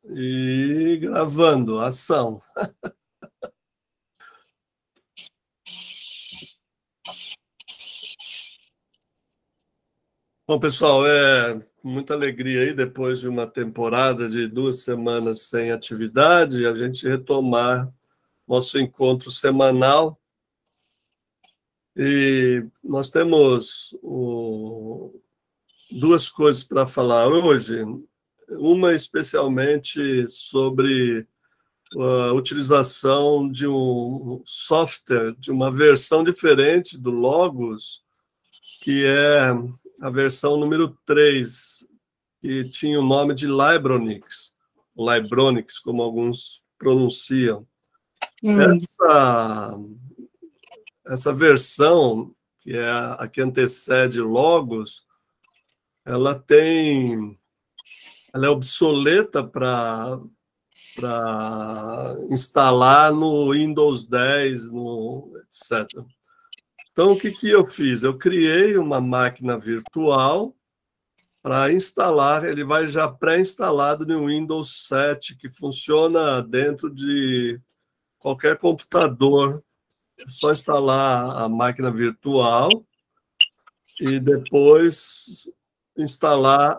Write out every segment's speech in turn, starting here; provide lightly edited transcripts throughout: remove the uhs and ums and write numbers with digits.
E gravando, ação. Bom, pessoal, muita alegria aí, depois de uma temporada de 2 semanas sem atividade, a gente retomar nosso encontro semanal. E nós temos duas coisas para falar hoje. Uma especialmente sobre a utilização de um software, de uma versão diferente do Logos, que é a versão número 3, que tinha o nome de Libronix, como alguns pronunciam. Essa versão, que é a que antecede Logos, ela é obsoleta para instalar no Windows 10, etc. Então, o que eu fiz? Eu criei uma máquina virtual para instalar, ele vai já pré-instalado no Windows 7, que funciona dentro de qualquer computador. É só instalar a máquina virtual e depois instalar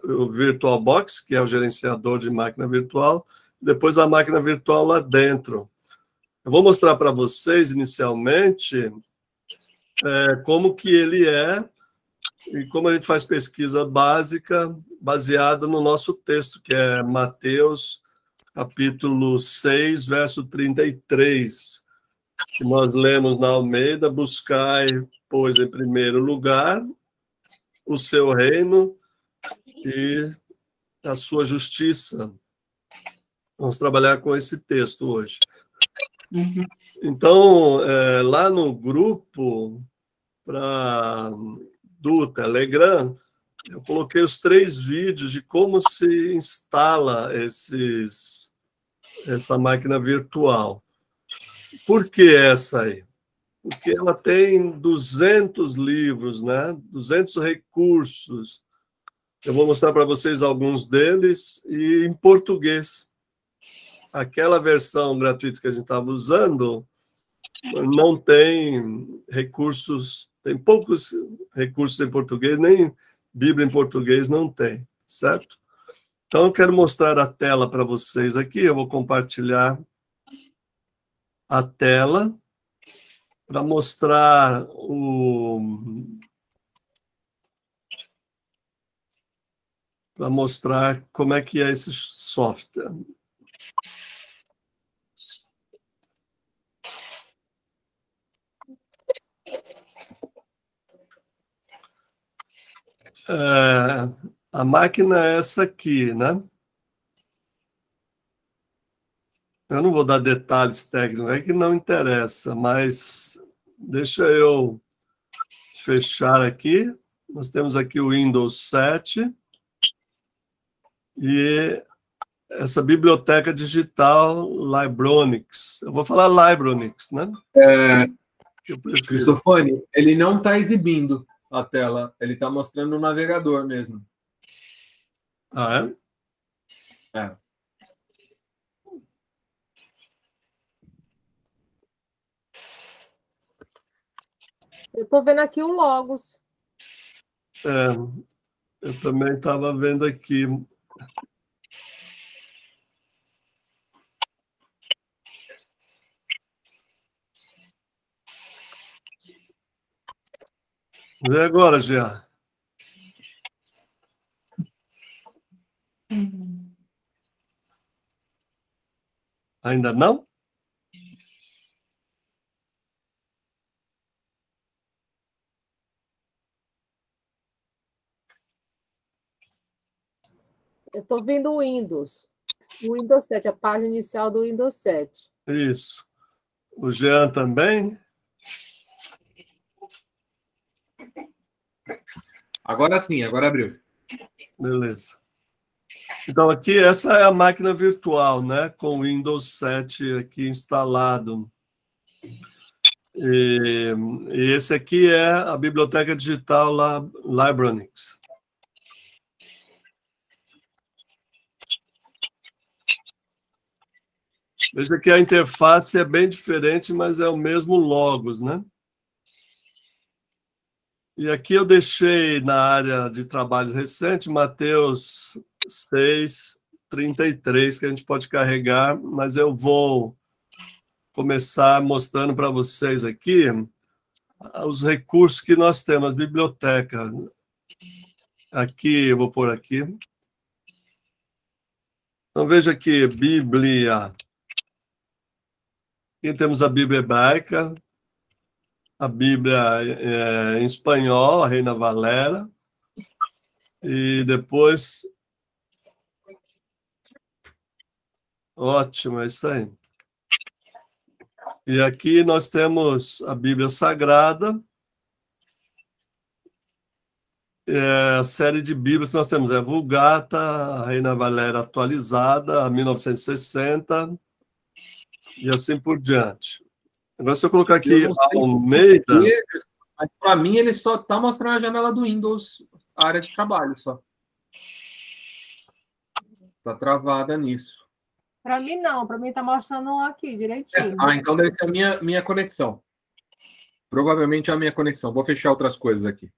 o VirtualBox, que é o gerenciador de máquina virtual, depois a máquina virtual lá dentro. Eu vou mostrar para vocês, inicialmente, como que ele é e como a gente faz pesquisa básica baseada no nosso texto, que é Mateus, capítulo 6, verso 33, que nós lemos na Almeida: buscai, pois, em primeiro lugar, o seu reino e a sua justiça. Vamos trabalhar com esse texto hoje. Então, lá no grupo do Telegram, eu coloquei os 3 vídeos de como se instala essa máquina virtual. Por que essa aí? Porque ela tem 200 livros, né? 200 recursos. Eu vou mostrar para vocês alguns deles, e em português. Aquela versão gratuita que a gente estava usando não tem recursos, tem poucos recursos em português, nem Bíblia em português não tem, certo? Então, eu quero mostrar a tela para vocês aqui. Eu vou compartilhar a tela para mostrar como é que é esse software. A máquina é essa aqui, né? Eu não vou dar detalhes técnicos, é que não interessa, mas deixa eu fechar aqui. Nós temos aqui o Windows 7 e essa biblioteca digital Libronix. Eu vou falar Libronix, né? Cristofani, ele não está exibindo a tela, ele está mostrando o navegador mesmo. Ah, é? É. Eu estou vendo aqui o Logos. Eu também estava vendo aqui. Vê agora, Jean. Ainda não? Eu estou vendo o Windows 7, a página inicial do Windows 7. Isso. O Jean também? Agora sim, agora abriu. Beleza. Então, aqui, essa é a máquina virtual, né? Com o Windows 7 aqui instalado. E esse aqui é a biblioteca digital Libronix. Veja que a interface é bem diferente, mas é o mesmo Logos, né? E aqui eu deixei na área de trabalhos recente, Mateus 6:33, que a gente pode carregar, mas eu vou começar mostrando para vocês aqui os recursos que nós temos, a biblioteca. Aqui, eu vou pôr aqui. Então, veja aqui, Bíblia. Aqui temos a Bíblia hebraica, a Bíblia em espanhol, a Reina Valera, e depois... Ótimo, é isso aí. E aqui nós temos a Bíblia Sagrada, a série de Bíblia que nós temos é Vulgata, a Reina Valera atualizada, a 1960, e assim por diante. Agora, se eu colocar aqui Almeida... Mas para mim ele só está mostrando a janela do Windows, a área de trabalho só. Está travada nisso. Para mim não, para mim está mostrando aqui direitinho. Então deve ser a minha conexão. Provavelmente é a minha conexão. Vou fechar outras coisas aqui.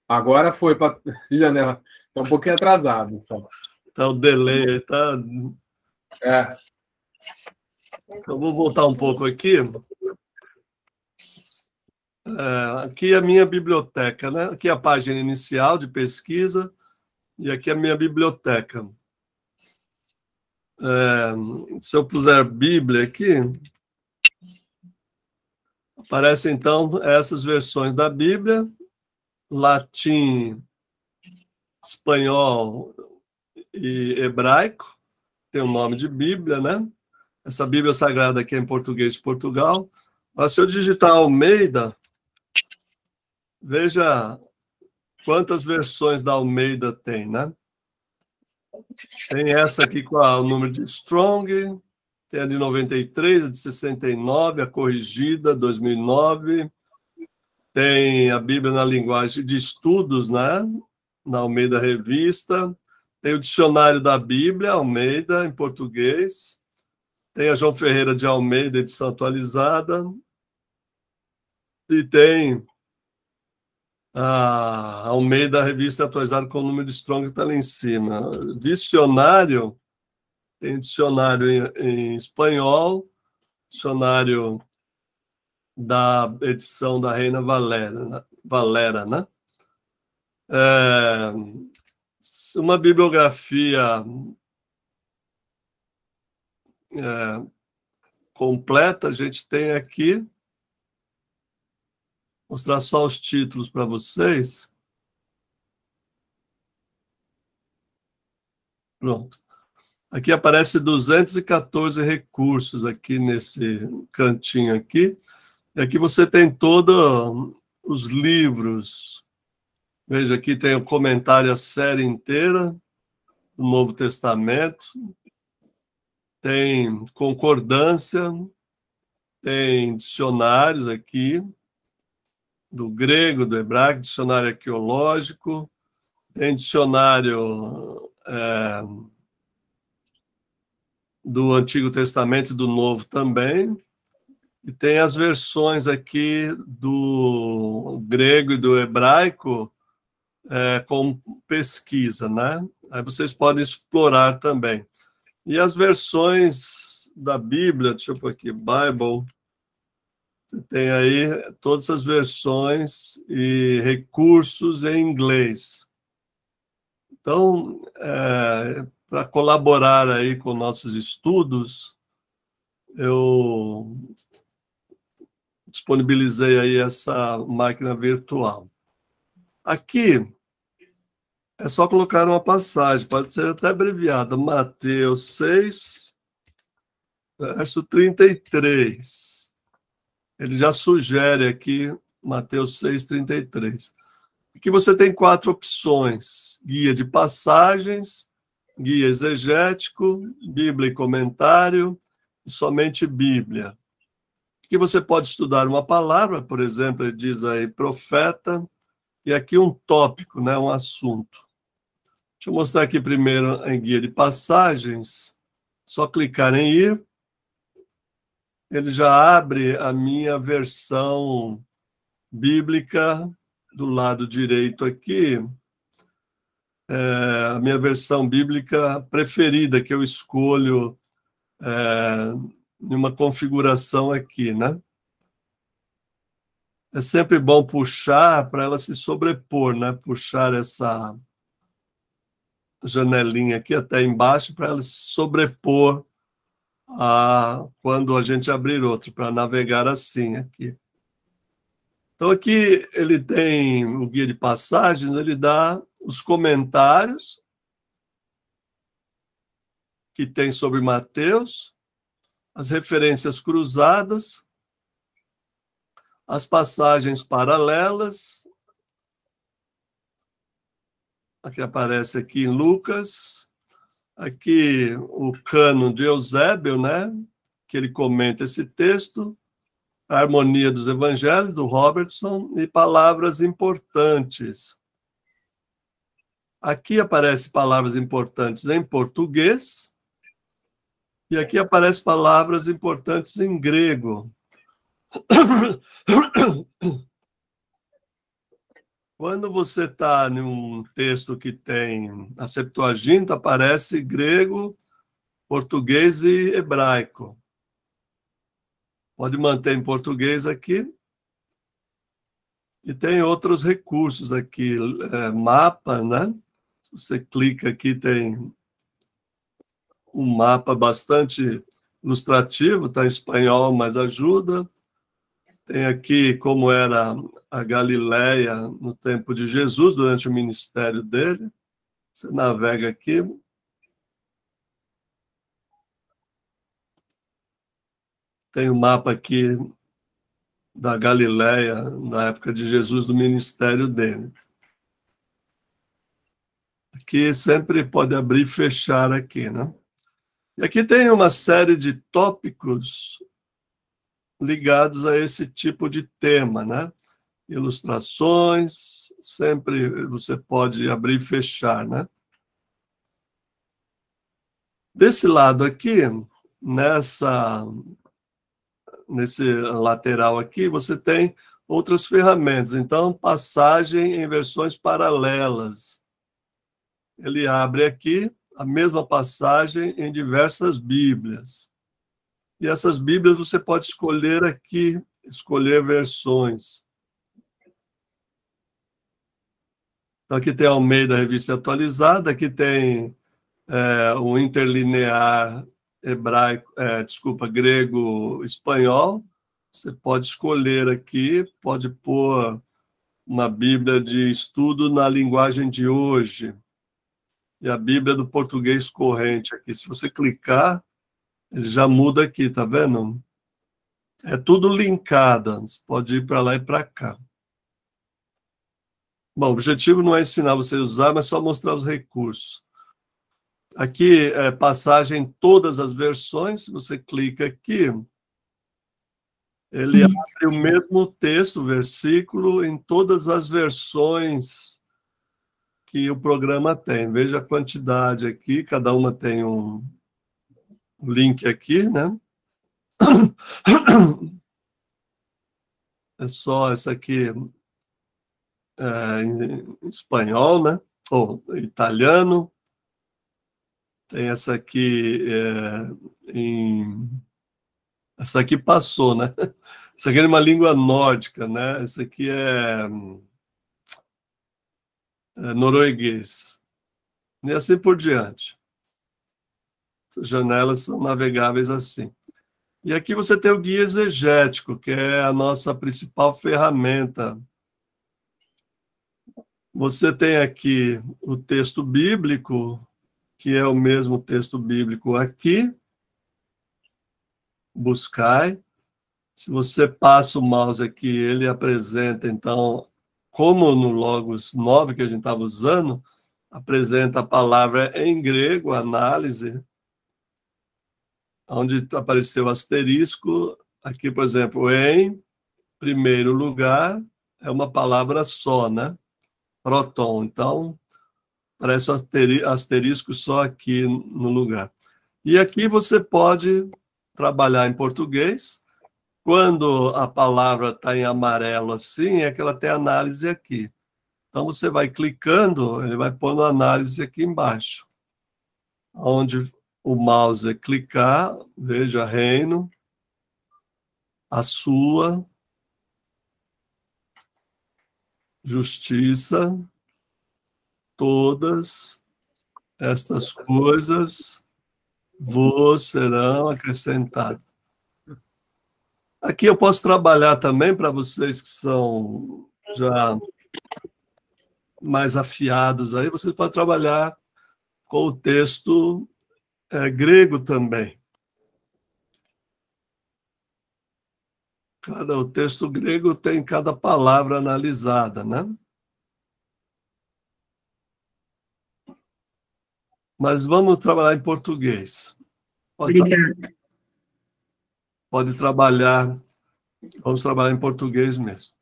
Agora foi para janela. Está um pouquinho atrasado. Só. Tá o delay, tá? É. Eu vou voltar um pouco aqui. Aqui é a minha biblioteca, né? Aqui é a página inicial de pesquisa e aqui é a minha biblioteca. Se eu puser Bíblia aqui, aparecem então essas versões da Bíblia, latim, espanhol e hebraico, tem o nome de Bíblia, né? Essa Bíblia Sagrada aqui é em português de Portugal. Mas se eu digitar Almeida, veja quantas versões da Almeida tem, né? Tem essa aqui com o número de Strong, tem a de 93, a de 69, a corrigida, 2009. Tem a Bíblia na linguagem de estudos, né? Na Almeida Revista. Tem o Dicionário da Bíblia, Almeida, em português. Tem a João Ferreira de Almeida, edição atualizada. E tem a Almeida Revista atualizada com o número de Strong que está lá em cima. Dicionário, tem dicionário em espanhol, dicionário da edição da Reina Valera, né? Uma bibliografia completa, a gente tem aqui. Mostrar só os títulos para vocês. Pronto. Aqui aparece 214 recursos aqui nesse cantinho aqui. E aqui você tem todos os livros. Veja, aqui tem o comentário, a série inteira do Novo Testamento. Tem concordância, tem dicionários aqui, do grego, do hebraico, dicionário arqueológico, tem dicionário do Antigo Testamento e do Novo também, e tem as versões aqui do grego e do hebraico com pesquisa, né? Aí vocês podem explorar também. E as versões da Bíblia, deixa eu pôr aqui, Bible, você tem aí todas as versões e recursos em inglês. Então, para colaborar aí com nossos estudos, eu disponibilizei aí essa máquina virtual. Aqui é só colocar uma passagem, pode ser até abreviada, Mateus 6, verso 33. Ele já sugere aqui, Mateus 6, 33. Aqui você tem 4 opções: guia de passagens, guia exegético, Bíblia e comentário, e somente Bíblia. Aqui você pode estudar uma palavra, por exemplo, ele diz aí profeta, e aqui um tópico, né, um assunto. Deixa eu mostrar aqui primeiro em guia de passagens. Só clicar em ir, ele já abre a minha versão bíblica do lado direito aqui, a minha versão bíblica preferida, que eu escolho em uma configuração aqui, né? É sempre bom puxar para ela se sobrepor, né? Puxar essa janelinha aqui até embaixo para ela se sobrepor quando a gente abrir outro, para navegar assim aqui. Então aqui ele tem o guia de passagens, ele dá os comentários que tem sobre Mateus, as referências cruzadas, as passagens paralelas, aqui aparece aqui em Lucas, aqui o cânon de Eusébio, né, que ele comenta esse texto, a harmonia dos evangelhos, do Robertson, e palavras importantes. Aqui aparece palavras importantes em português, e aqui aparece palavras importantes em grego. Quando você está num texto que tem a Septuaginta, aparece grego, português e hebraico. Pode manter em português aqui. E tem outros recursos aqui, mapa, né? Se você clica aqui, tem um mapa bastante ilustrativo, está em espanhol, mas ajuda. Tem aqui como era a Galileia no tempo de Jesus, durante o ministério dele. Você navega aqui. Tem o mapa aqui da Galileia, na época de Jesus, do ministério dele. Aqui sempre pode abrir e fechar aqui, né? E aqui tem uma série de tópicos ligados a esse tipo de tema, né? Ilustrações, sempre você pode abrir e fechar, né? Desse lado aqui, nesse lateral aqui, você tem outras ferramentas. Então, passagem em versões paralelas. Ele abre aqui a mesma passagem em diversas Bíblias. E essas Bíblias você pode escolher aqui, escolher versões. Então, aqui tem Almeida, Revista Atualizada, aqui tem o interlinear grego-espanhol. Você pode escolher aqui, pode pôr uma Bíblia de estudo na linguagem de hoje. E a Bíblia do português corrente aqui. Se você clicar, ele já muda aqui, tá vendo? É tudo linkado, você pode ir para lá e para cá. Bom, o objetivo não é ensinar você a usar, mas só mostrar os recursos. Aqui é passagem em todas as versões, se você clica aqui, ele abre o mesmo texto, versículo, em todas as versões que o programa tem. Veja a quantidade aqui, cada uma tem um link aqui, né? É só essa aqui em espanhol, né? Ou italiano. Tem essa aqui essa aqui passou, né? Essa aqui é uma língua nórdica, né? Essa aqui é norueguês. E assim por diante. Essas janelas são navegáveis assim. E aqui você tem o guia exegético, que é a nossa principal ferramenta. Você tem aqui o texto bíblico, que é o mesmo texto bíblico aqui. Buscai. Se você passa o mouse aqui, ele apresenta, então, como no Logos 9 que a gente estava usando, apresenta a palavra em grego, análise, onde apareceu o asterisco. Aqui, por exemplo, em primeiro lugar, é uma palavra só, né? Proton. Então, parece um asterisco só aqui no lugar. E aqui você pode trabalhar em português. Quando a palavra está em amarelo assim, é que ela tem análise aqui. Então, você vai clicando, ele vai pondo análise aqui embaixo. Onde o mouse clicar, veja reino, a sua, justiça, todas estas coisas vos serão acrescentadas. Aqui eu posso trabalhar também para vocês que são já mais afiados aí, vocês podem trabalhar com o texto grego também. O texto grego tem cada palavra analisada, né? Mas vamos trabalhar em português. Pode trabalhar, vamos trabalhar em português mesmo.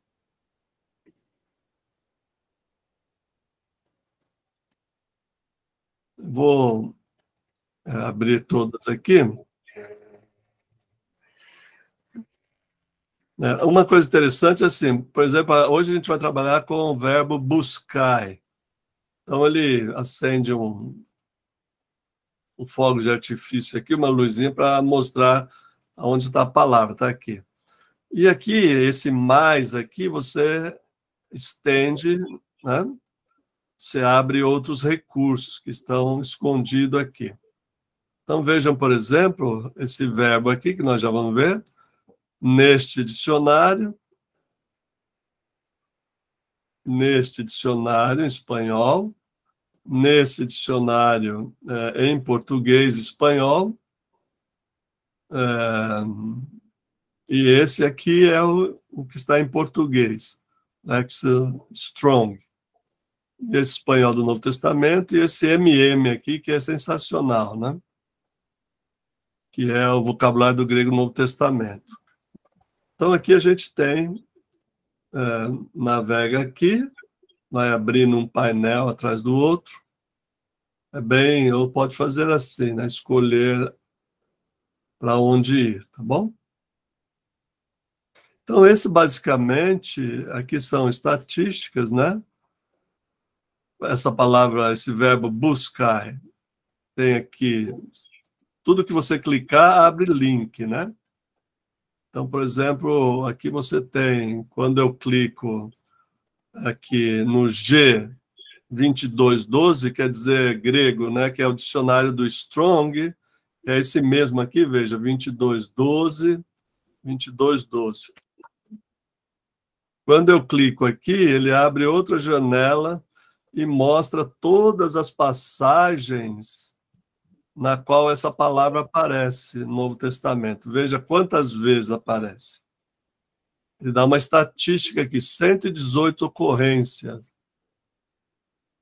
Vou abrir todas aqui. Uma coisa interessante é assim, por exemplo, hoje a gente vai trabalhar com o verbo buscar. Então, ele acende um fogo de artifício aqui, uma luzinha para mostrar onde está a palavra, está aqui. E aqui, esse mais aqui, você estende, né? Você abre outros recursos que estão escondidos aqui. Então, vejam, por exemplo, esse verbo aqui, que nós já vamos ver, neste dicionário em espanhol, nesse dicionário em português e espanhol, e esse aqui é o que está em português, Lex Strong. Esse espanhol do Novo Testamento e esse MM aqui, que é sensacional, né? Que é o vocabulário do grego Novo Testamento. Então, aqui a gente tem, navega aqui, vai abrindo um painel atrás do outro. Ou pode fazer assim, né? Escolher para onde ir, tá bom? Então, esse basicamente, aqui são estatísticas, né? Essa palavra, esse verbo buscar, tem aqui, tudo que você clicar, abre link, né? Então, por exemplo, aqui você tem, quando eu clico aqui no G2212, quer dizer grego, né? Que é o dicionário do Strong, é esse mesmo aqui, veja, 2212, 2212. Quando eu clico aqui, ele abre outra janela e mostra todas as passagens na qual essa palavra aparece no Novo Testamento. Veja quantas vezes aparece. Ele dá uma estatística aqui, 118 ocorrências,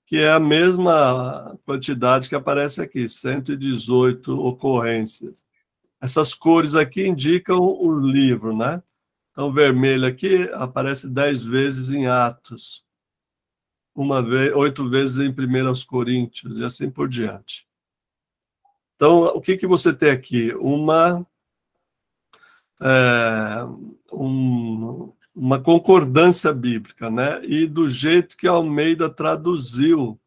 que é a mesma quantidade que aparece aqui, 118 ocorrências. Essas cores aqui indicam o livro, né? Então, vermelho aqui aparece 10 vezes em Atos, 8 vezes em 1 Coríntios, e assim por diante. Então, o que você tem aqui? Uma concordância bíblica, né? E do jeito que Almeida traduziu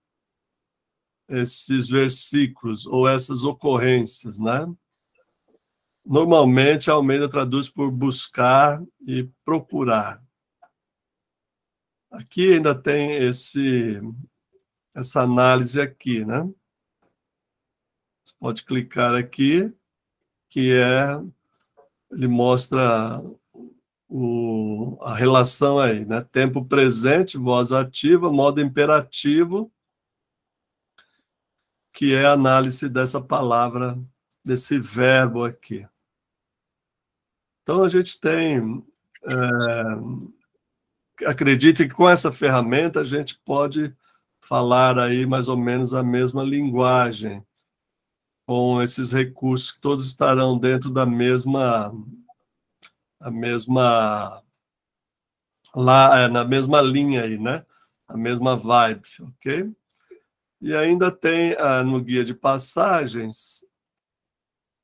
esses versículos, ou essas ocorrências, né? Normalmente, Almeida traduz por buscar e procurar. Aqui ainda tem essa análise aqui, né? Você pode clicar aqui, que ele mostra a relação aí, né? Tempo presente, voz ativa, modo imperativo, que é a análise dessa palavra, desse verbo aqui. Então, a gente tem... acredite que com essa ferramenta a gente pode falar aí mais ou menos a mesma linguagem, com esses recursos que todos estarão dentro da mesma na mesma linha aí, né? A mesma vibe, ok? E ainda tem no guia de passagens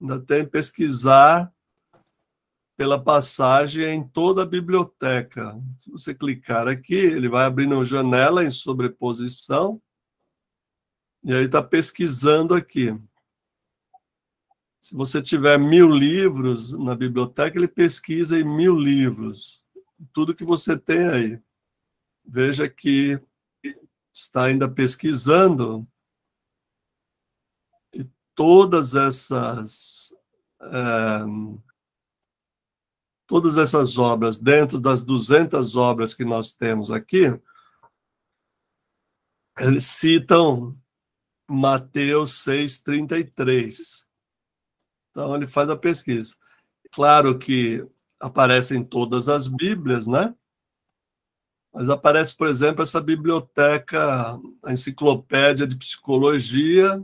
Ainda tem pesquisar pela passagem em toda a biblioteca. Se você clicar aqui, ele vai abrir uma janela em sobreposição, e aí está pesquisando aqui. Se você tiver 1000 livros na biblioteca, ele pesquisa em 1000 livros. Tudo que você tem aí. Veja que está ainda pesquisando, e todas essas obras, dentro das 200 obras que nós temos aqui, eles citam Mateus 6,33. Então, ele faz a pesquisa. Claro que aparecem todas as Bíblias, né? Mas aparece, por exemplo, essa biblioteca, a Enciclopédia de Psicologia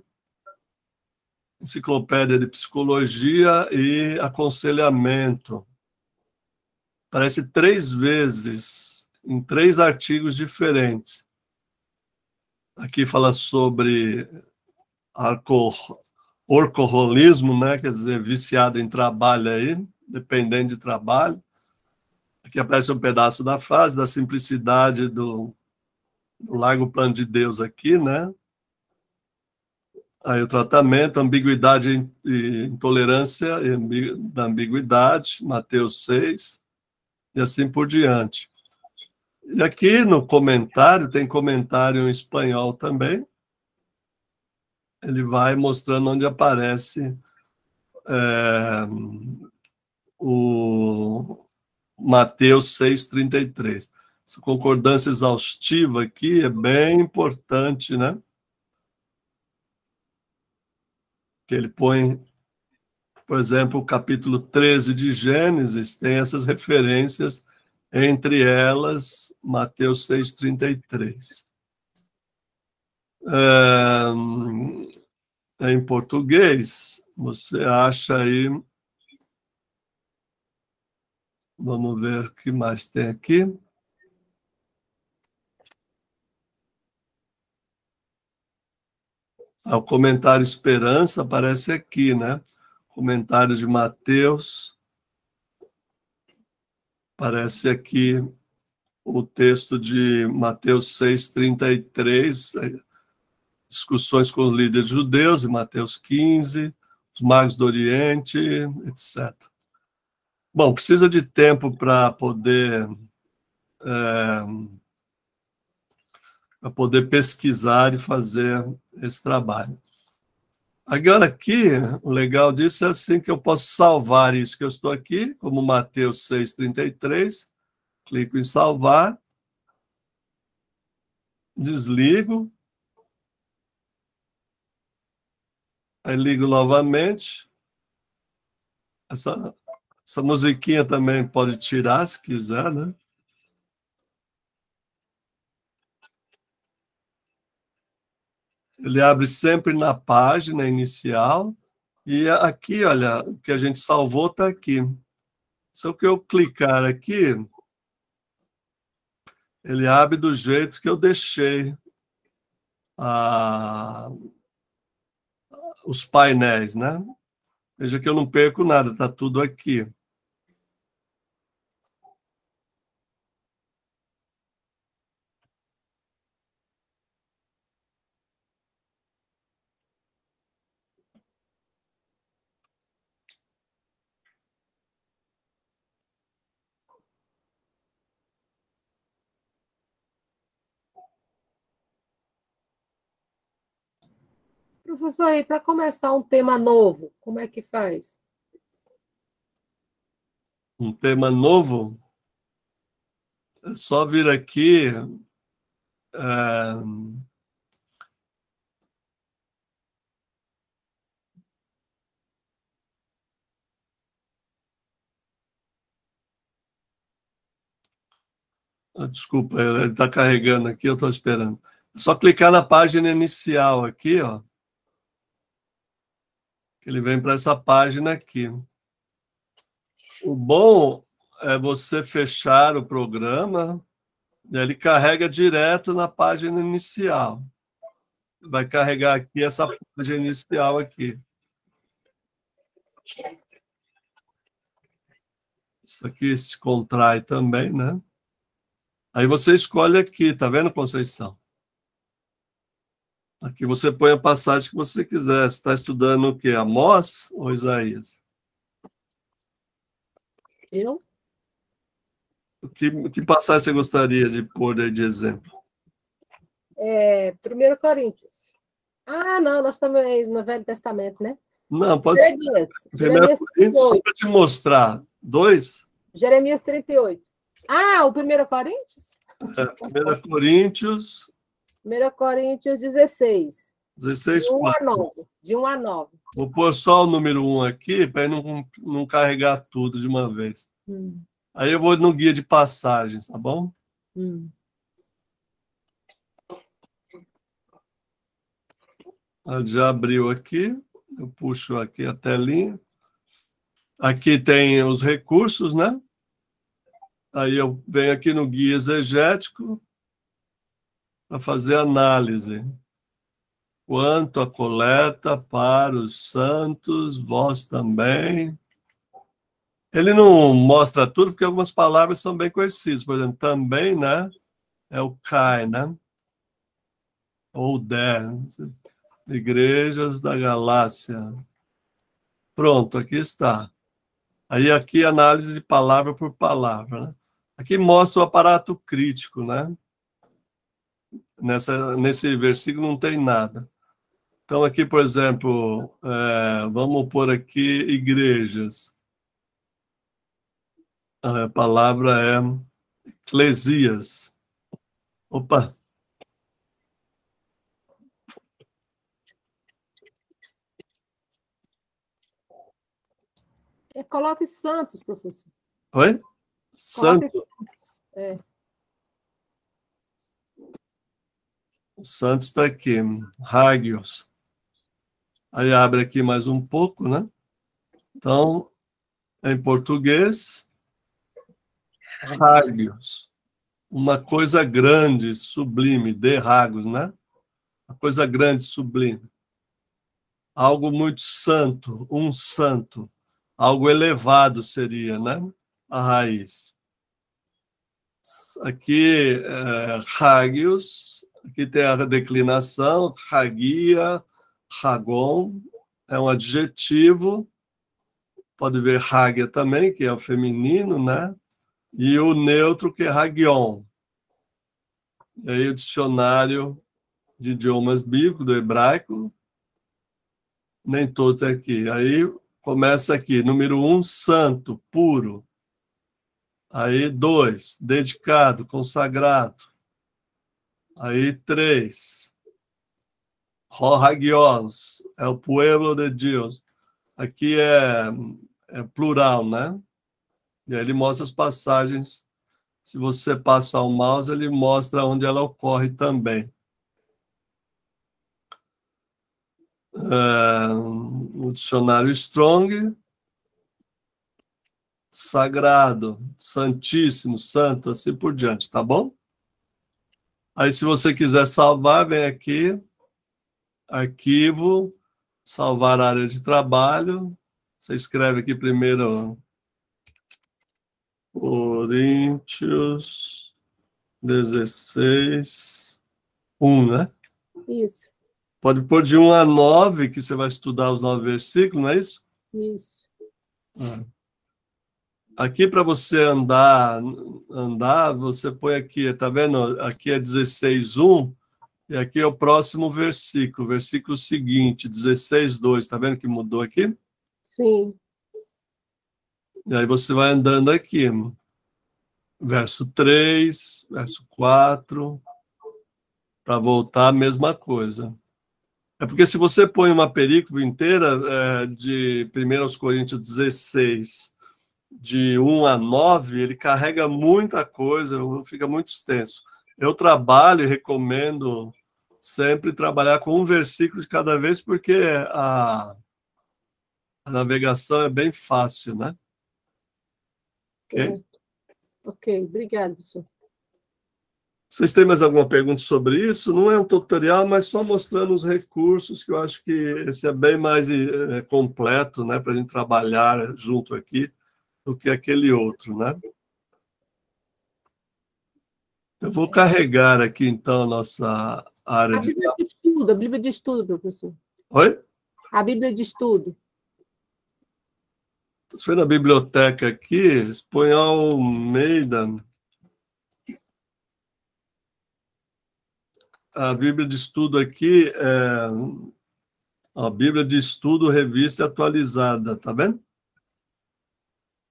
e Aconselhamento. Aparece 3 vezes, em 3 artigos diferentes. Aqui fala sobre workaholismo, né? Quer dizer, viciado em trabalho aí, dependente de trabalho. Aqui aparece um pedaço da frase, da simplicidade do largo plano de Deus aqui, né? Aí o tratamento, ambiguidade e intolerância da ambiguidade, Mateus 6, e assim por diante. E aqui no comentário, tem comentário em espanhol também, ele vai mostrando onde aparece o Mateus 6,33. Essa concordância exaustiva aqui é bem importante, né? Que ele põe, por exemplo, o capítulo 13 de Gênesis, tem essas referências, entre elas, Mateus 6,33. Em português, você acha aí... Vamos ver o que mais tem aqui. O comentário Esperança aparece aqui, né? Comentário de Mateus. Aparece aqui o texto de Mateus 6,33, discussões com os líderes judeus, em Mateus 15, os magos do Oriente, etc. Bom, precisa de tempo para poder pesquisar e fazer esse trabalho. Agora aqui, o legal disso é assim que eu posso salvar isso que eu estou aqui, como Mateus 6,33, clico em salvar, desligo, aí ligo novamente. Essa musiquinha também pode tirar, se quiser, né? Ele abre sempre na página inicial. E aqui, olha, o que a gente salvou está aqui. Só que eu clicar aqui, ele abre do jeito que eu deixei os painéis, né? Veja que eu não perco nada, está tudo aqui. Professor, e para começar um tema novo, como é que faz? Um tema novo? É só vir aqui... Desculpa, ele está carregando aqui, eu estou esperando. É só clicar na página inicial aqui, ó. Que ele vem para essa página aqui. O bom é você fechar o programa e ele carrega direto na página inicial. Vai carregar aqui essa página inicial aqui. Isso aqui se contrai também, né? Aí você escolhe aqui, tá vendo, Conceição? Aqui você põe a passagem que você quiser. Você está estudando o quê? Amós ou Isaías? Eu? Que passagem você gostaria de pôr aí de exemplo? 1 Coríntios. Ah, não, nós estamos no Velho Testamento, né? Não, pode ser. Jeremias 1 Coríntios, só 38. para te mostrar. 2? Jeremias 38. Ah, o 1 Coríntios? 1 Coríntios 1 Coríntios 16. 16, De 1 a 4. 9. De 1 a 9. Vou pôr só o número 1 aqui, para não carregar tudo de uma vez. Aí eu vou no guia de passagens, tá bom? Já abriu aqui. Eu puxo aqui a telinha. Aqui tem os recursos, né? Aí eu venho aqui no guia exegético para fazer análise. Quanto a coleta para os santos, vós também. Ele não mostra tudo, porque algumas palavras são bem conhecidas. Por exemplo, também, né? É o Kai, né? Ou der. Igrejas da Galácia. Pronto, aqui está. Aí aqui análise de palavra por palavra, né? Aqui mostra o aparato crítico, né? Nesse versículo não tem nada. Então aqui, por exemplo, vamos pôr aqui igrejas. A palavra é eclesias. Opa! Coloque santos, professor. Oi? Santo. O Santos está aqui. Hagios. Aí abre aqui mais um pouco, né? Então, em português, Hagios. Uma coisa grande, sublime, de Hagos, né? Uma coisa grande, sublime. Algo muito santo, um santo. Algo elevado seria, né? A raiz. Aqui, Hagios. Aqui tem a declinação, Hagia, Hagon. É um adjetivo. Pode ver Hagia também, que é o feminino, né? E o neutro, que é Hagion. E aí o dicionário de idiomas bíblicos, do hebraico, nem todos aqui. Aí começa aqui, número 1, santo, puro. Aí 2, dedicado, consagrado. Aí 3, Hagios, é o pueblo de Deus. Aqui é plural, né? E aí ele mostra as passagens. Se você passar o mouse, ele mostra onde ela ocorre também. O dicionário Strong, sagrado, santíssimo, santo, assim por diante, tá bom? Aí, se você quiser salvar, vem aqui, arquivo, salvar a área de trabalho. Você escreve aqui primeiro Coríntios 16, 1, né? Isso. Pode pôr de 1 a 9, que você vai estudar os 9 versículos, não é isso? Isso. Aqui, para você andar, você põe aqui, tá vendo? Aqui é 16:1, e aqui é o próximo versículo seguinte, 16:2, tá vendo que mudou aqui? Sim. E aí você vai andando aqui, verso 3, verso 4, para voltar a mesma coisa. É porque se você põe uma perícope inteira de 1 Coríntios 16, de 1 a 9, ele carrega muita coisa, fica muito extenso. Eu trabalho e recomendo sempre trabalhar com um versículo de cada vez, porque a navegação é bem fácil, né? Ok? Ok, obrigado, professor. Vocês têm mais alguma pergunta sobre isso? Não é um tutorial, mas só mostrando os recursos, que eu acho que esse é bem mais completo, né, para a gente trabalhar junto aqui, do que aquele outro, né? Eu vou carregar aqui, então, a nossa área de... A Bíblia de Estudo, professor. Oi? A Bíblia de Estudo. Você foi na biblioteca aqui, expõe Almeida. A Bíblia de Estudo aqui é a Bíblia de Estudo, revista atualizada, tá vendo?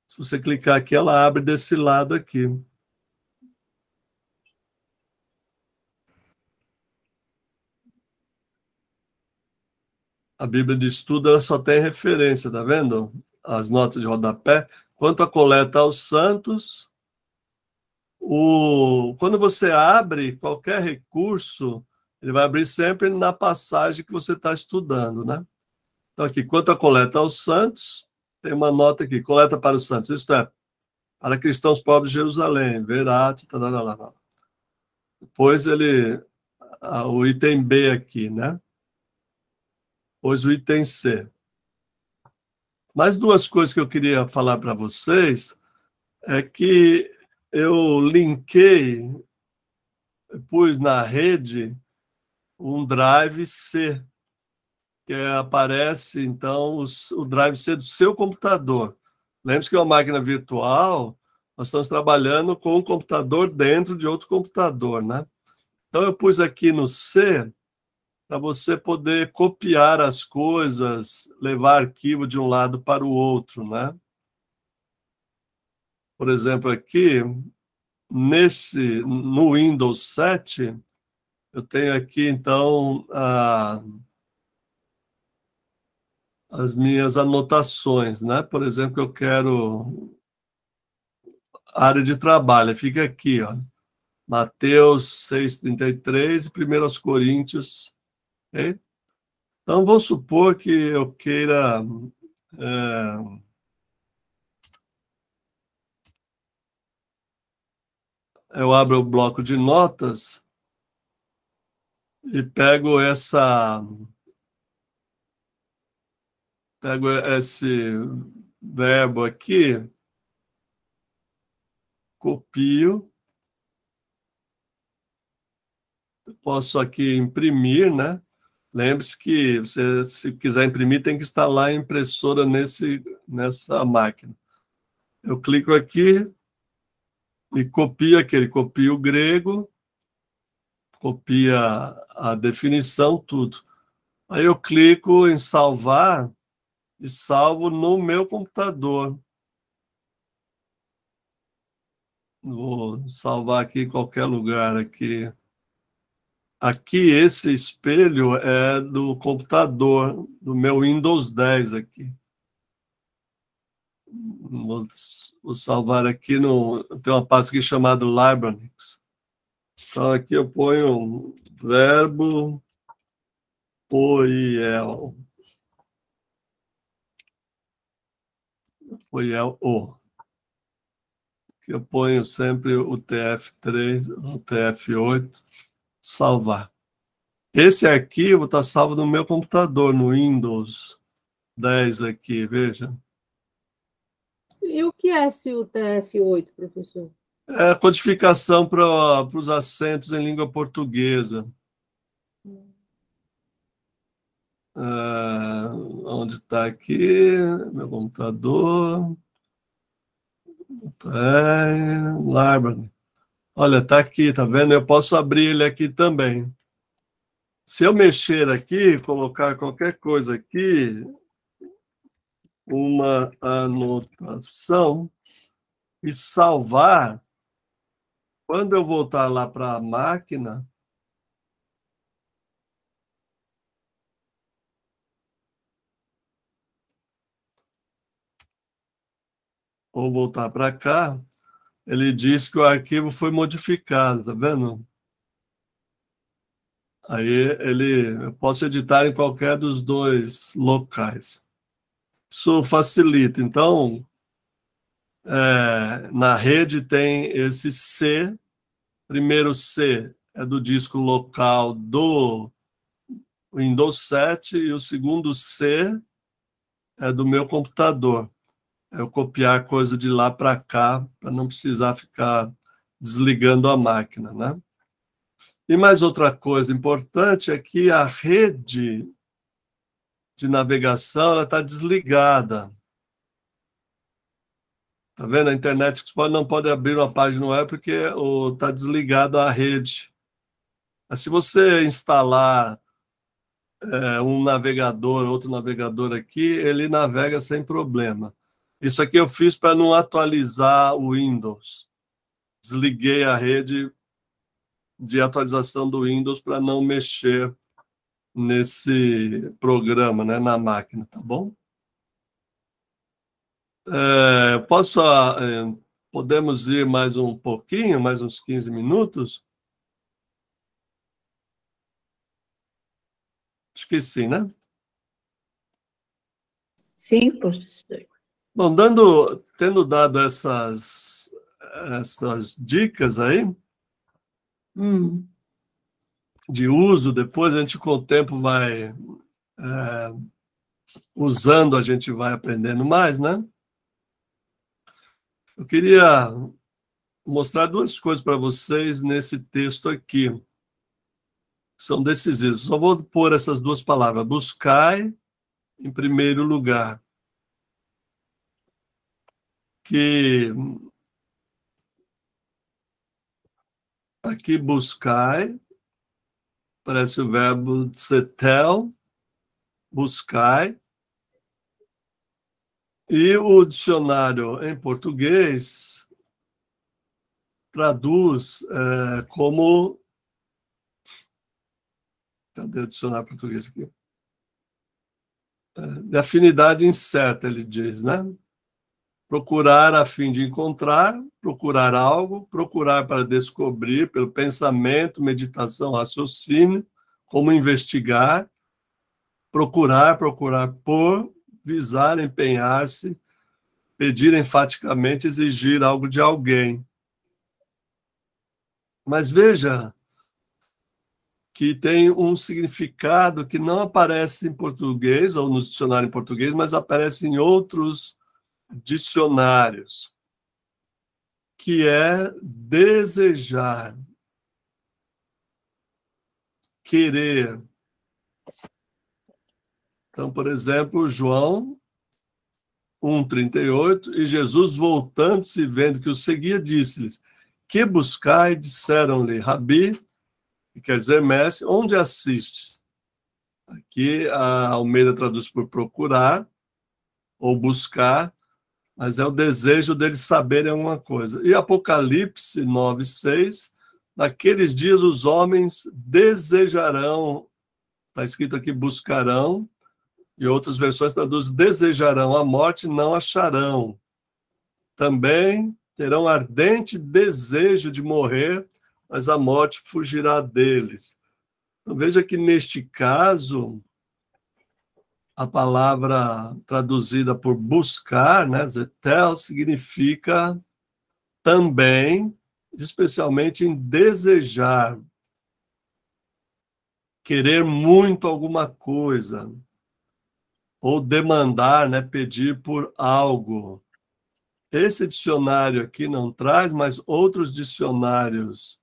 Se você clicar aqui, ela abre desse lado aqui. A Bíblia de Estudo ela só tem referência, tá vendo? As notas de rodapé. Quanto à coleta aos santos, quando você abre qualquer recurso, ele vai abrir sempre na passagem que você está estudando, né? Então, aqui, quanto à coleta aos santos, tem uma nota aqui, coleta para os santos, isto é, para cristãos pobres de Jerusalém, Verate, tá. Depois o item B aqui, né? Depois o item C. Mais duas coisas que eu queria falar para vocês é que eu linkei, pus na rede um Drive C, que aparece, então, o Drive C do seu computador. Lembre-se que é uma máquina virtual, nós estamos trabalhando com um computador dentro de outro computador, né? Então, eu pus aqui no C, para você poder copiar as coisas, levar arquivo de um lado para o outro, né? Por exemplo, aqui, no Windows 7, eu tenho aqui, então, as minhas anotações, né? Por exemplo, eu quero área de trabalho, fica aqui, ó, Mateus 6:33 e 1 Coríntios, okay? Então, vamos supor que eu queira eu abro o bloco de notas e pego esse verbo aqui, copio, posso aqui imprimir, né? Lembre-se que você, se quiser imprimir, tem que instalar a impressora nessa máquina. Eu clico aqui e copio o grego, copia a definição, tudo. Aí eu clico em salvar e salvo no meu computador. Vou salvar aqui em qualquer lugar aqui. Aqui, esse espelho é do computador, do meu Windows 10 aqui. Vou salvar aqui tem uma pasta aqui chamada Libraries. Então, aqui eu ponho um verbo poiel. Poiel-o. Aqui eu ponho sempre o TF3, o TF8, salvar. Esse arquivo está salvo no meu computador, no Windows 10 aqui, veja. E o que é esse UTF-8, professor? É a codificação para os acentos em língua portuguesa. Onde está aqui? Meu computador. Library. Olha, está aqui, tá vendo? Eu posso abrir ele aqui também. Se eu mexer aqui, colocar qualquer coisa aqui, uma anotação, e salvar, quando eu voltar lá para a máquina, ou voltar para cá, ele diz que o arquivo foi modificado, tá vendo? Aí eu posso editar em qualquer dos dois locais. Isso facilita. Então, na rede tem esse C, primeiro C é do disco local do Windows 7 e o segundo C é do meu computador. Eu copiar coisa de lá para cá, para não precisar ficar desligando a máquina, né? E mais outra coisa importante é que a rede de navegação está desligada. Tá vendo? A Internet Explorer não pode abrir uma página web porque está desligada a rede. Mas se você instalar um navegador, outro navegador aqui, ele navega sem problema. Isso aqui eu fiz para não atualizar o Windows. Desliguei a rede de atualização do Windows para não mexer nesse programa, né, na máquina, tá bom? Podemos ir mais um pouquinho, mais uns 15 minutos? Acho que sim, né? Sim, professor. Bom, tendo dado essas dicas aí de uso, depois a gente com o tempo vai usando, a gente vai aprendendo mais, né? Eu queria mostrar duas coisas para vocês nesse texto aqui. São decisivos. Só vou pôr essas duas palavras. Buscai, em primeiro lugar. Que aqui buscai, parece o verbo tsetel, buscai. E o dicionário em português traduz como... Cadê o dicionário português aqui? De afinidade incerta, ele diz, né? Procurar a fim de encontrar, procurar algo, procurar para descobrir pelo pensamento, meditação, raciocínio, como investigar, procurar por, visar, empenhar-se, pedir enfaticamente, exigir algo de alguém. Mas veja que tem um significado que não aparece em português, ou no dicionário em português, mas aparece em outros dicionários, que é desejar, querer. Então, por exemplo, João 1,38, e Jesus, voltando-se, vendo que os seguia, disse-lhes: que buscai? Disseram-lhe: Rabi, que quer dizer mestre, onde assistes? Aqui a Almeida traduz por procurar ou buscar, mas é o desejo deles saberem alguma coisa. E Apocalipse 9,6, naqueles dias os homens desejarão, está escrito aqui buscarão, e outras versões traduzem desejarão a morte, não acharão. Também terão ardente desejo de morrer, mas a morte fugirá deles. Então, veja que, neste caso, a palavra traduzida por buscar, né, zetel, significa também, especialmente em desejar, querer muito alguma coisa, ou demandar, né, pedir por algo. Esse dicionário aqui não traz, mas outros dicionários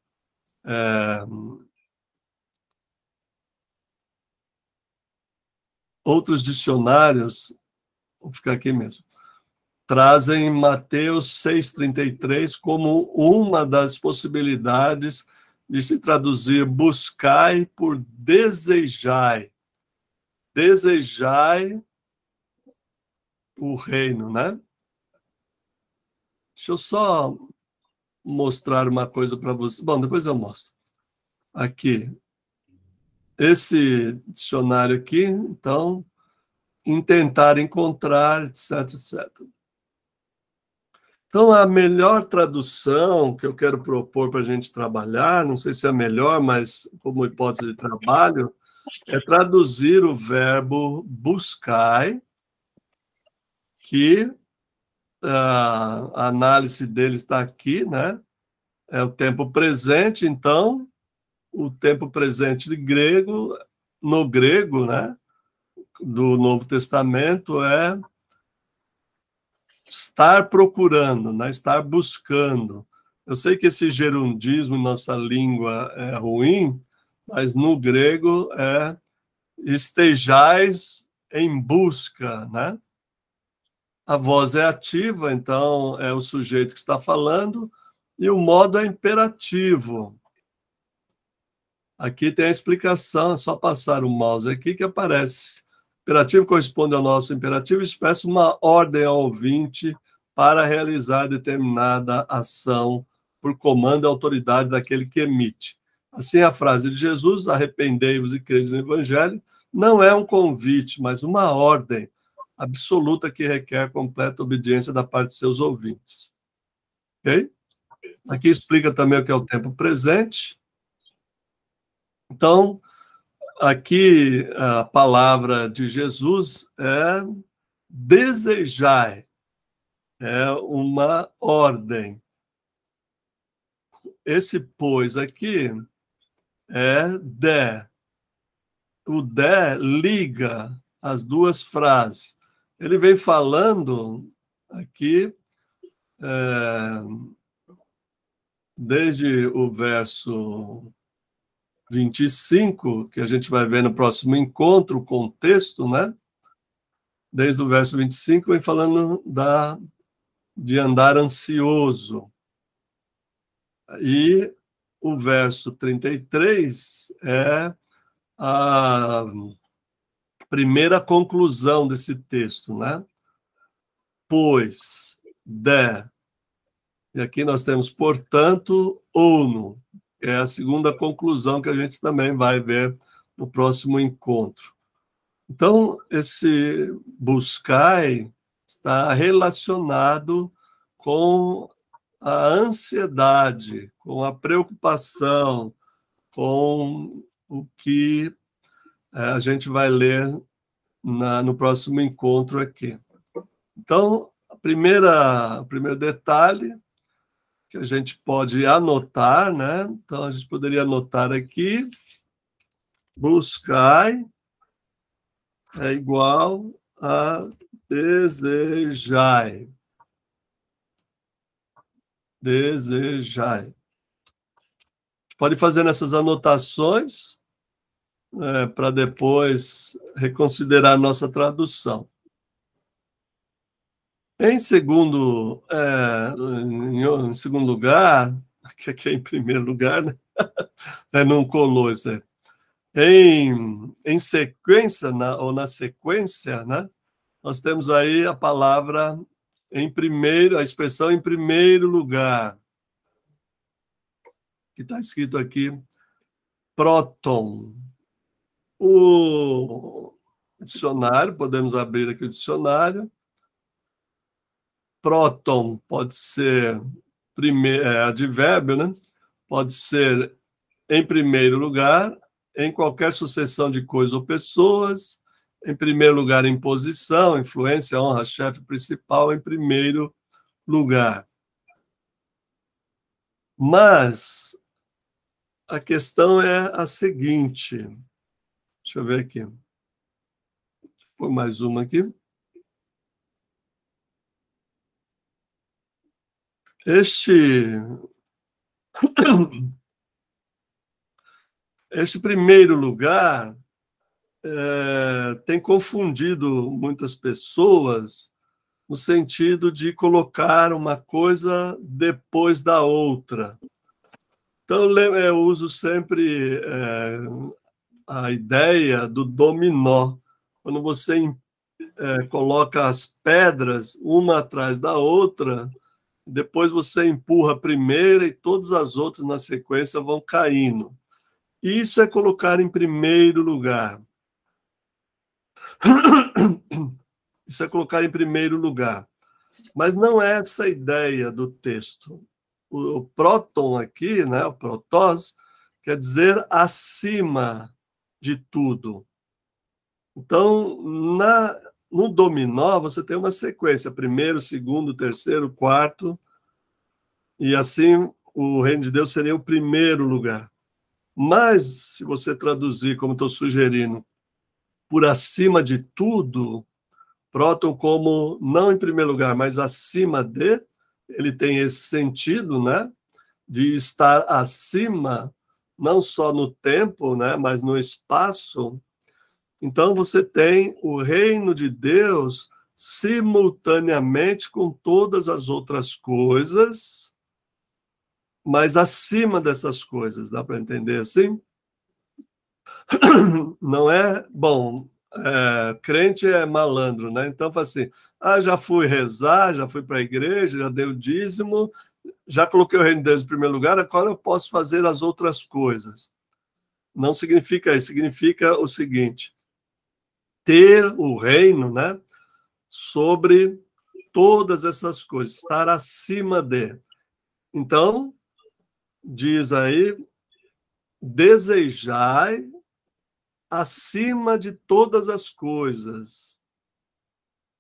vou ficar aqui mesmo, trazem Mateus 6,33 como uma das possibilidades de se traduzir buscai por desejai. Desejai o reino, né? Deixa eu só mostrar uma coisa para vocês. Bom, depois eu mostro. Aqui. Esse dicionário aqui, então, em tentar encontrar, etc, etc. Então, a melhor tradução que eu quero propor para a gente trabalhar, não sei se é a melhor, mas como hipótese de trabalho, é traduzir o verbo buscai, que a análise dele está aqui, né? é o tempo presente, então, o tempo presente de grego, no grego, né, do Novo Testamento, é estar procurando, né, estar buscando. Eu sei que esse gerundismo em nossa língua é ruim, mas no grego é estejais em busca, né? A voz é ativa, então é o sujeito que está falando, e o modo é imperativo. Aqui tem a explicação, é só passar o mouse aqui que aparece. Imperativo corresponde ao nosso imperativo e expressa uma ordem ao ouvinte para realizar determinada ação por comando e autoridade daquele que emite. Assim, a frase de Jesus, arrependei-vos e crede no Evangelho, não é um convite, mas uma ordem absoluta que requer completa obediência da parte de seus ouvintes. Ok? Aqui explica também o que é o tempo presente. Então, aqui a palavra de Jesus é desejai, é uma ordem. Esse pois aqui é de. O de liga as duas frases. Ele vem falando aqui, desde o verso 25, que a gente vai ver no próximo encontro, o contexto, né? Desde o verso 25, vem falando de andar ansioso. E o verso 33 é a primeira conclusão desse texto, né? Pois, e aqui nós temos, portanto, uno, é a segunda conclusão que a gente também vai ver no próximo encontro. Então, esse buscai está relacionado com a ansiedade, com a preocupação, com o que a gente vai ler no próximo encontro aqui. Então, o primeiro detalhe que a gente pode anotar, né? Então, a gente poderia anotar aqui, buscai é igual a desejai. Desejai. Pode fazer essas anotações para depois reconsiderar nossa tradução. Em segundo lugar, que aqui é em primeiro lugar, né? Não colou isso aí. Em sequência, ou na sequência, né? Nós temos aí a palavra em primeiro, a expressão em primeiro lugar, que está escrito aqui, próton. O dicionário, podemos abrir aqui o dicionário. Próton pode ser advérbio, né? Pode ser em primeiro lugar, em qualquer sucessão de coisas ou pessoas, em primeiro lugar em posição, influência, honra, chefe principal, em primeiro lugar. Mas a questão é a seguinte, deixa eu ver aqui, vou pôr mais uma aqui. Este primeiro lugar tem confundido muitas pessoas no sentido de colocar uma coisa depois da outra. Então, eu uso sempre a ideia do dominó. Quando você coloca as pedras uma atrás da outra, depois você empurra a primeira e todas as outras na sequência vão caindo. Isso é colocar em primeiro lugar. Isso é colocar em primeiro lugar. Mas não é essa a ideia do texto. O próton aqui, né, o protós, quer dizer acima de tudo. Então, no dominó, você tem uma sequência, primeiro, segundo, terceiro, quarto, e assim o reino de Deus seria o primeiro lugar. Mas, se você traduzir, como estou sugerindo, por acima de tudo, próton como não em primeiro lugar, mas acima de, ele tem esse sentido, né, de estar acima, não só no tempo, né, mas no espaço. Então, você tem o reino de Deus simultaneamente com todas as outras coisas, mas acima dessas coisas, dá para entender assim? Não é, bom, crente é malandro, né? Então, fala assim, já fui rezar, já fui para a igreja, já dei o dízimo, já coloquei o reino de Deus em primeiro lugar, agora eu posso fazer as outras coisas. Não significa isso, significa o seguinte, ter o reino, né, sobre todas essas coisas, estar acima de. Então, diz aí, desejai acima de todas as coisas,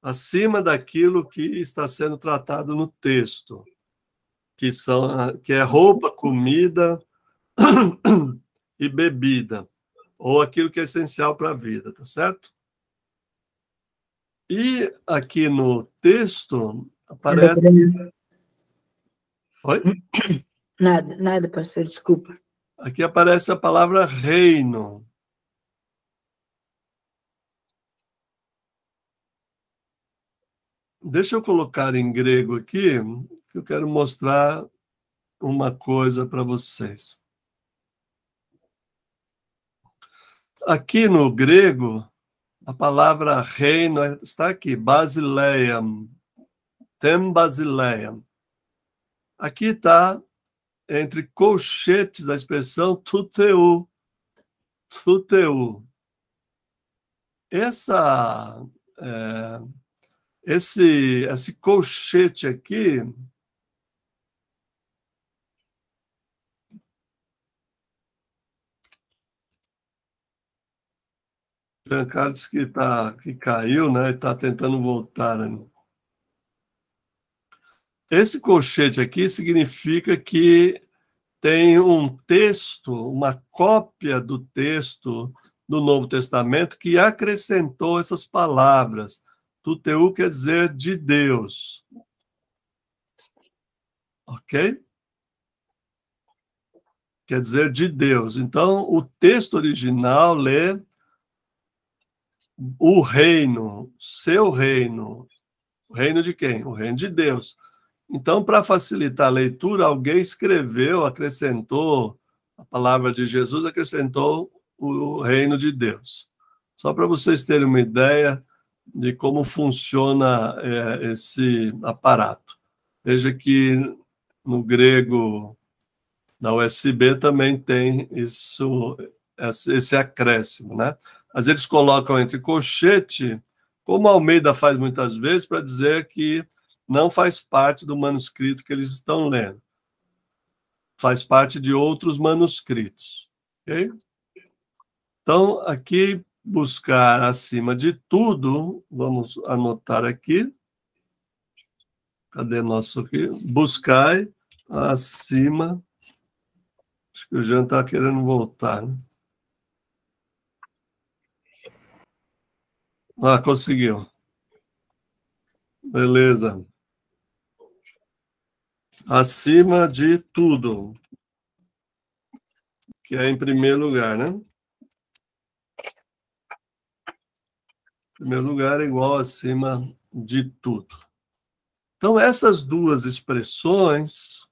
acima daquilo que está sendo tratado no texto, que é roupa, comida e bebida, ou aquilo que é essencial para a vida, tá certo? E aqui no texto aparece... Oi? Nada, pastor, desculpa. Aqui aparece a palavra reino. Deixa eu colocar em grego aqui, que eu quero mostrar uma coisa para vocês. Aqui no grego, a palavra reino está aqui, basileiam, tem basileiam. Aqui está, entre colchetes, a expressão tuteu, tuteu. Esse colchete aqui, Giancarlo disse que caiu, né? Está tentando voltar. Né? Esse colchete aqui significa que tem um texto, uma cópia do texto do Novo Testamento que acrescentou essas palavras. Tuteu quer dizer de Deus. Ok? Quer dizer de Deus. Então, o texto original lê o reino, seu reino. O reino de quem? O reino de Deus. Então, para facilitar a leitura, alguém escreveu, acrescentou a palavra de Jesus, acrescentou o reino de Deus. Só para vocês terem uma ideia de como funciona esse aparato. Veja que no grego da USB também tem esse acréscimo, né? Mas eles colocam entre colchete, como Almeida faz muitas vezes, para dizer que não faz parte do manuscrito que eles estão lendo. Faz parte de outros manuscritos. Ok? Então, aqui, buscar acima de tudo, vamos anotar aqui. Cadê nosso aqui? Buscai acima. Acho que o Jean está querendo voltar. Né? Conseguiu. Beleza. Acima de tudo. Que é em primeiro lugar, né? Primeiro lugar é igual acima de tudo. Então, essas duas expressões,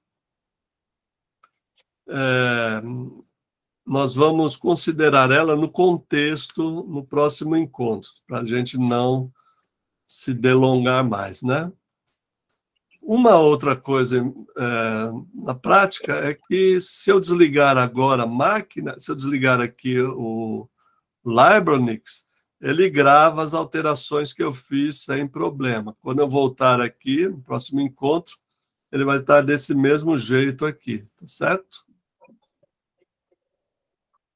nós vamos considerar ela no contexto, no próximo encontro, para a gente não se delongar mais, né? Uma outra coisa na prática é que se eu desligar agora a máquina, se eu desligar aqui o Libronix, ele grava as alterações que eu fiz sem problema. Quando eu voltar aqui, no próximo encontro, ele vai estar desse mesmo jeito aqui, tá certo?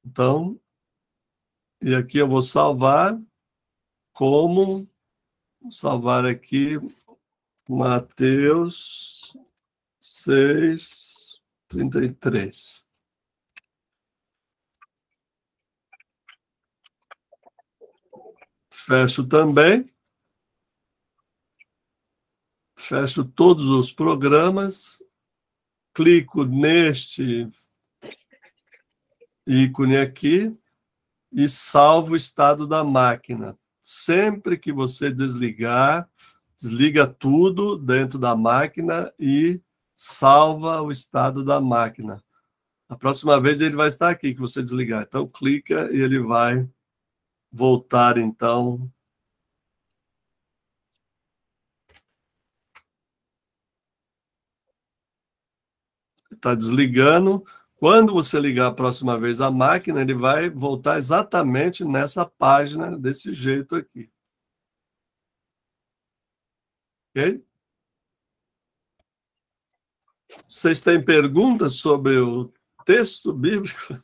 Então, e aqui eu vou salvar como... Vou salvar aqui Mateus 6, 33. Fecho também. Fecho todos os programas. Clico neste ícone aqui e salvo o estado da máquina. Sempre que você desligar, desliga tudo dentro da máquina e salva o estado da máquina. A próxima vez ele vai estar aqui, que você desligar. Então, clica e ele vai voltar, então. Está desligando. Quando você ligar a próxima vez a máquina, ele vai voltar exatamente nessa página, desse jeito aqui. Ok? Vocês têm perguntas sobre o texto bíblico?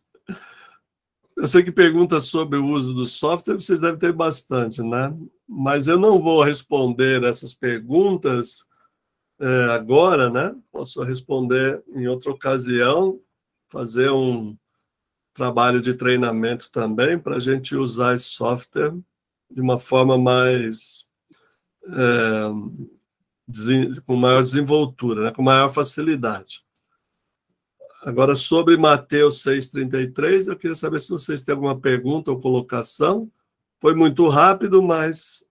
Eu sei que perguntas sobre o uso do software vocês devem ter bastante, né? Mas eu não vou responder essas perguntas agora, né? Posso responder em outra ocasião, fazer um trabalho de treinamento também para a gente usar esse software de uma forma mais com maior desenvoltura, né? Com maior facilidade. Agora, sobre Mateus 6,33, eu queria saber se vocês têm alguma pergunta ou colocação. Foi muito rápido, mas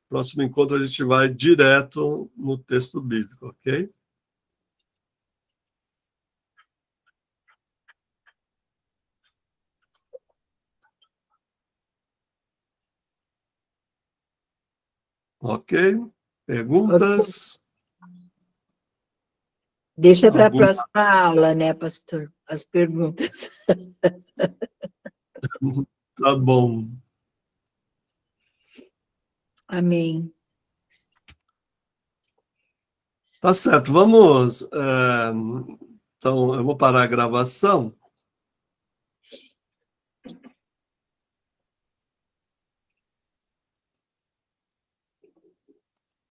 no próximo encontro a gente vai direto no texto bíblico, ok? Ok? Perguntas? Deixa para a próxima aula, né, pastor? As perguntas. Tá bom. Amém. Tá certo, vamos. Então, eu vou parar a gravação